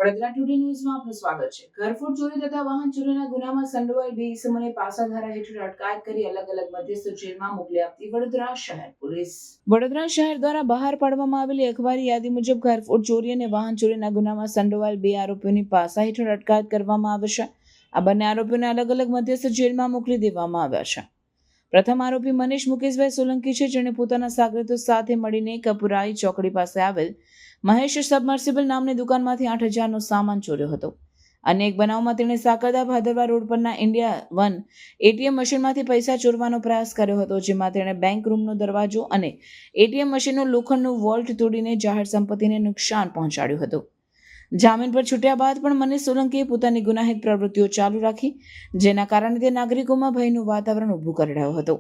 Vadodara today ન્યૂઝમાં આપનું સ્વાગત છે. ઘરફોડ ચોરી તથા વાહન ચોરીના ગુનામાં સંડોવાયેલ બે ઇસમોને પાસા ધારા હેઠળ અટકાયત કરી અલગ અલગ મધ્યસ્થ જેલમાં મોકલી આપતી વડોદરા શહેર પોલીસ. વડોદરા શહેર દ્વારા બહાર પાડવામાં આવેલી અખબારી યાદી મુજબ ઘરફોડ ચોરી અને વાહન ચોરીના ગુનામાં સંડોવાયેલ બે આરોપીઓની પાસા હેઠળ અટકાયત કરવામાં આવી છે. આ બંને આરોપીઓને અલગ અલગ મધ્યસ્થ જેલમાં મોકલી દેવામાં આવ્યા છે. પ્રથમ આરોપી મનીષ મુકેશભાઈ સોલંકી છે, જેણે પોતાના સાગરીતો સાથે મળીને કપુરાઈ ચોકડી પાસે આવેલ મહેશ સબમર્સિબલ નામની દુકાનમાંથી 8,000નો સામાન ચોર્યો હતો. અને એક બનાવમાં તેણે સાકરદા ભાદરવા રોડ પરના ઇન્ડિયા 1 એટીએમ મશીનમાંથી પૈસા ચોરવાનો પ્રયાસ કર્યો હતો, જેમાં તેણે બેંક રૂમનો દરવાજો અને એટીએમ મશીનનું લોખંડનું વોલ્ટ તોડીને જાહેર સંપત્તિને નુકસાન પહોંચાડ્યું હતું. જામીન પર છૂટ્યા બાદ પણ મનીષ સોલંકીએ પોતાની ગુનાહિત પ્રવૃત્તિઓ ચાલુ રાખી, જેના કારણે તે નાગરિકોમાં ભયનું વાતાવરણ ઊભું કરી રહ્યો હતો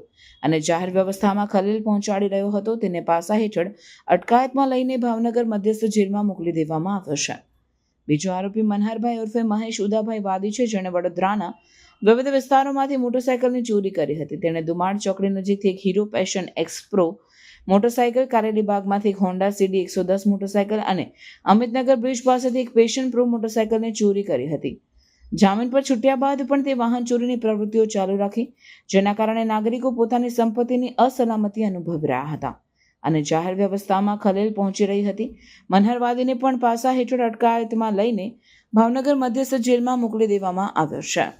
અને જાહેર વ્યવસ્થામાં ખલેલ પહોંચાડી રહ્યો હતો. તેને પાસા હેઠળ અટકાયતમાં લઈને ભાવનગર મધ્યસ્થ જેલમાં મોકલી દેવામાં આવ્યો છે. બીજો આરોપી મનહરભાઈ ઉર્ફે મહેશ ઉદાભાઈ વાદી છે, જેણે વડોદરાના વિવિધ વિસ્તારોમાંથી મોટરસાયકલની ચોરી કરી હતી. તેણે દુમાડ ચોકડી નજીકથી એક Hero Passion X Pro motorcycle, Kareli બાગમાંથી એક હોન્ડા સીડી 110 મોટરસાયકલ અને અમિતનગર બ્રિજ પાસેથી એક પેશન પ્રો મોટરસાયકલની ચોરી કરી હતી. જામીન પર છૂટ્યા બાદ પણ તે વાહન ચોરીની પ્રવૃત્તિઓ ચાલુ રાખી, જેના કારણે નાગરિકો પોતાની સંપત્તિની અસલામતી અનુભવી રહ્યા હતા અને જાહેર વ્યવસ્થામાં ખલેલ પહોંચી રહી હતી. મનહરવાદીને પણ પાસા હેઠળ અટકાયતમાં લઈને ભાવનગર મધ્યસ્થ જેલમાં મોકલી દેવામાં આવ્યો છે.